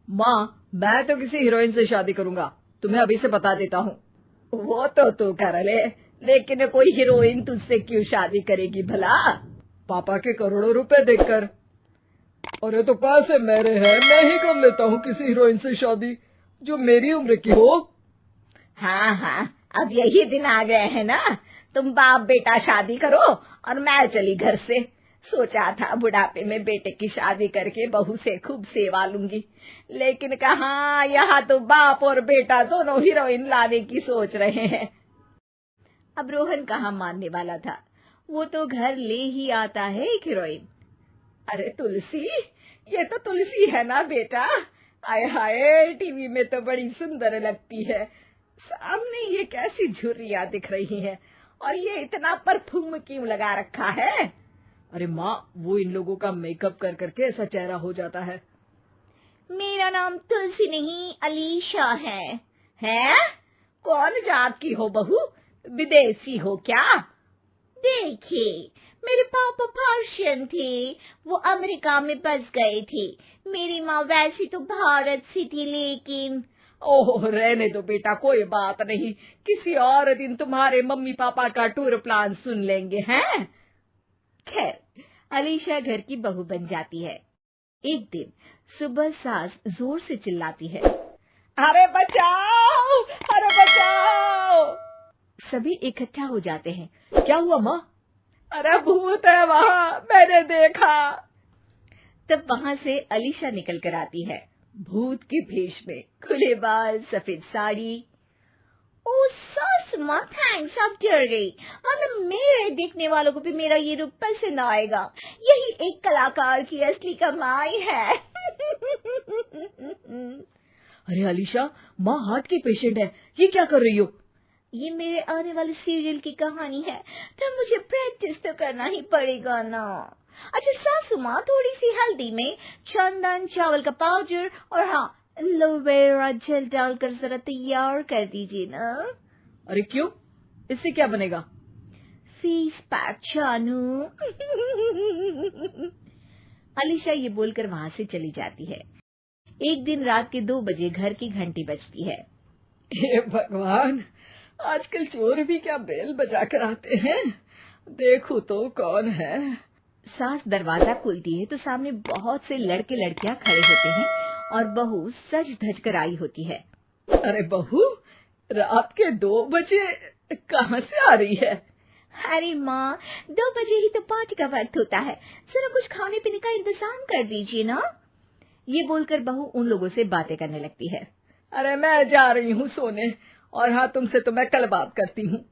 माँ, मैं तो किसी हीरोइन से शादी करूंगा, तुम्हें अभी से बता देता हूँ। वो तो तू कर ले, लेकिन कोई हीरोइन तुझसे क्यों शादी करेगी भला? पापा के करोड़ों रुपए देखकर। अरे तो पैसे मेरे हैं, मैं ही कर लेता हूँ किसी हीरोइन से शादी जो मेरी उम्र की हो। हाँ हाँ, अब यही दिन आ गए हैं ना, तुम बाप बेटा शादी करो और मैं चली घर से। सोचा था बुढ़ापे में बेटे की शादी करके बहू से खूब सेवा लूंगी, लेकिन कहाँ, यहाँ तो बाप और बेटा दोनों हीरोइन लाने की सोच रहे हैं। अब रोहन कहाँ मानने वाला था, वो तो घर ले ही आता है एक हीरोइन। अरे तुलसी, ये तो तुलसी है ना बेटा? आय हाय, टीवी में तो बड़ी सुंदर लगती है, सामने ये कैसी झुर्रियां दिख रही हैं, और ये इतना परफ्यूम क्यों लगा रखा है? अरे माँ, वो इन लोगों का मेकअप कर करके ऐसा चेहरा हो जाता है। मेरा नाम तुलसी नहीं अलीशा है। हैं? कौन जात की हो बहू? विदेशी हो क्या? देखिए, मेरे पापा पर्शियन थे, वो अमेरिका में बस गए थे। मेरी माँ वैसी तो भारत से थी, लेकिन ओह, रहने दो बेटा, कोई बात नहीं, किसी और दिन तुम्हारे मम्मी पापा का टूर प्लान सुन लेंगे हैं। खैर, अलीशा घर की बहू बन जाती है। एक दिन सुबह सास जोर से चिल्लाती है, अरे बचाओ, अरे बचाओ। सभी इकट्ठा हो जाते हैं। क्या हुआ माँ? अरे भूत है वहाँ, मैंने देखा। तब वहाँ से अलीशा निकल कर आती है, भूत के भेष में, खुले बाल, सफेद साड़ी। ओ सस माँ, थैंक्स, आप डर गई, वरना मेरे देखने वालों को भी मेरा ये रूप पसंद आएगा। यही एक कलाकार की असली कमाई है। अरे अलीशा, माँ हार्ट की पेशेंट है, ये क्या कर रही हो? ये मेरे आने वाले सीरियल की कहानी है, तो मुझे प्रैक्टिस तो करना ही पड़ेगा ना। अच्छा सासू माँ, थोड़ी सी हल्दी में चंदन, चावल का पाउडर और हाँ, एलोवेरा जेल डालकर जरा तैयार कर दीजिए ना। अरे क्यों, इससे क्या बनेगा? फेस पैक जानू। अलीशा ये बोलकर वहाँ से चली जाती है। एक दिन रात के 2 बजे घर की घंटी बजती है। हे भगवान, आजकल चोर भी क्या बेल बजा कर आते हैं, देखो तो कौन है। सास दरवाजा खोलती है तो सामने बहुत से लड़के लड़कियां खड़े होते हैं और बहू सज धज कर आई होती है। अरे बहू, रात के 2 बजे कहाँ से आ रही है? अरे माँ, 2 बजे ही तो पार्टी का वक्त होता है, जरा कुछ खाने पीने का इंतजाम कर दीजिए ना। ये बोलकर बहू उन लोगों से बातें करने लगती है। अरे मैं जा रही हूँ सोने, और हाँ, तुमसे तो मैं कल बात करती हूँ।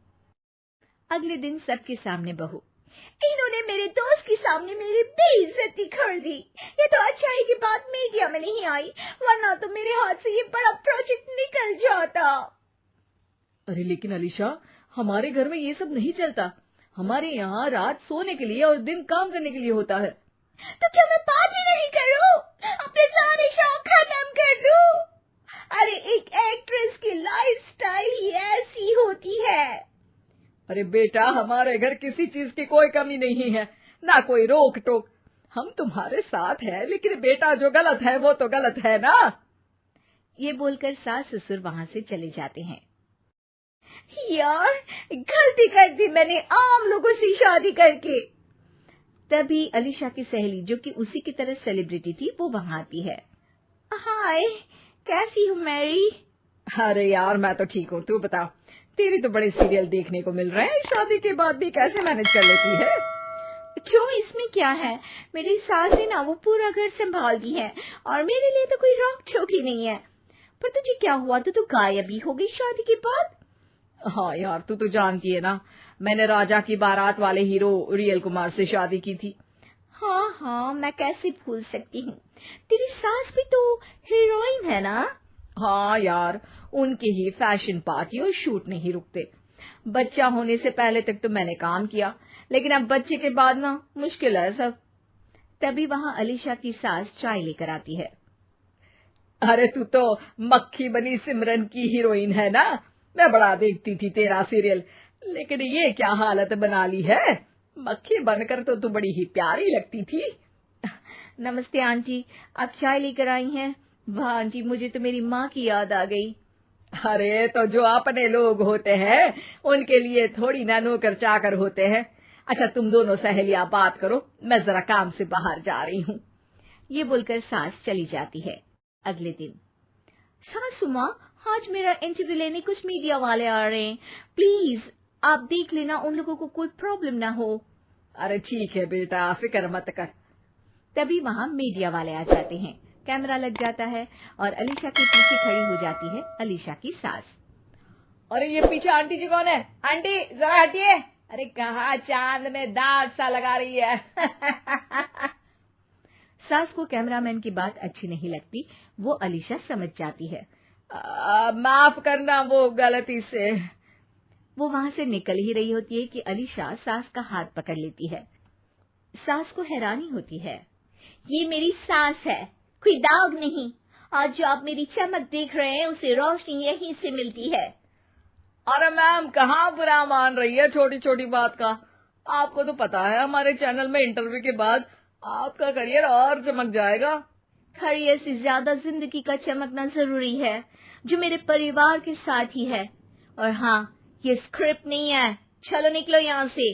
अगले दिन सबके सामने बहू, इन्होंने मेरे दोस्त के सामने मेरी बेइज्जती कर दी। ये तो अच्छा है कि बात मीडिया में नहीं आई, वरना तो मेरे हाथ से ये बड़ा प्रोजेक्ट निकल जाता। अरे लेकिन अलीशा, हमारे घर में ये सब नहीं चलता, हमारे यहाँ रात सोने के लिए और दिन काम करने के लिए होता है। तो क्या मैं पार्टी नहीं करूं, अपने सारे शौक खत्म कर दूं? अरे एक एक्ट्रेस की लाइफस्टाइल ही ऐसी होती है। अरे बेटा, हमारे घर किसी चीज की कोई कमी नहीं है, ना कोई रोक टोक, हम तुम्हारे साथ है, लेकिन बेटा जो गलत है वो तो गलत है ना। ये बोलकर सास ससुर वहाँ से चले जाते हैं। यार, गलती कर दी मैंने आम लोगों से शादी करके। तभी अलीशा की सहेली, जो कि उसी की तरह सेलिब्रिटी थी, वो वहाँ आती है। हाय, कैसी हो मैरी? अरे यार, मैं तो ठीक हूँ, तू बता, तेरी तो बड़े सीरियल देखने को मिल रहे हैं, शादी के बाद भी कैसे मैनेज कर लेती है? क्यों, इसमें क्या है, मेरी सास है ना, वो पूरा घर संभालती है और मेरे लिए तो कोई रोक टोक ही नहीं है। पर तुझे क्या हुआ, तू गायब ही हो गई शादी के बाद? हाँ यार, तू तो जानती है ना, मैंने राजा की बारात वाले हीरो रियल कुमार से शादी की थी। हाँ हाँ, मैं कैसे भूल सकती हूँ, तेरी सास भी तो हीरोइन है ना? हाँ यार, उनके ही फैशन पार्टी और शूट नहीं रुकते। बच्चा होने से पहले तक तो मैंने काम किया, लेकिन अब बच्चे के बाद ना मुश्किल है सब। तभी वहाँ अलीशा की सास चाय लेकर आती है। अरे तू तो मक्खी बनी सिमरन की हीरोइन है ना, मैं बड़ा देखती थी तेरा सीरियल, लेकिन ये क्या हालत बना ली है, मक्खी बनकर तो तू बड़ी ही प्यारी लगती थी। नमस्ते आंटी, आप चाय लेकर आई हैं? वाह आंटी, मुझे तो मेरी माँ की याद आ गई। अरे तो जो अपने लोग होते हैं उनके लिए थोड़ी ना नौकर चाकर होते हैं। अच्छा तुम दोनों सहेलियां बात करो, मैं जरा काम से बाहर जा रही हूँ। ये बोलकर सास चली जाती है। अगले दिन, सासू माँ, आज मेरा इंटरव्यू लेने कुछ मीडिया वाले आ रहे हैं, प्लीज आप देख लेना उन लोगों को कोई प्रॉब्लम ना हो। अरे ठीक है बेटा, फिक्र मत कर। तभी वहाँ मीडिया वाले आ जाते हैं। कैमरा लग जाता है और अलीशा के पीछे खड़ी हो जाती है अलीशा की सास। अरे ये पीछे आंटी जी कौन है? आंटी जरा हटिए। अरे कहाँ चांद में दाग सा लगा रही है। सास को कैमरामैन की बात अच्छी नहीं लगती, वो अलीशा समझ जाती है। माफ करना वो गलती से। वो वहां से निकल ही रही होती है कि अलीशा सास का हाथ पकड़ लेती है। सास को हैरानी होती है, ये मेरी सास है, कोई दाग नहीं। आज जो आप मेरी चमक देख रहे हैं उसे रोशनी यहीं से मिलती है। अरे मैम कहाँ बुरा मान रही है छोटी छोटी बात का। आपको तो पता है हमारे चैनल में इंटरव्यू के बाद आपका करियर और चमक जाएगा। करियर से ज्यादा जिंदगी का चमकना जरूरी है, जो मेरे परिवार के साथ ही है। और हाँ, ये स्क्रिप्ट नहीं है, चलो निकलो यहाँ से।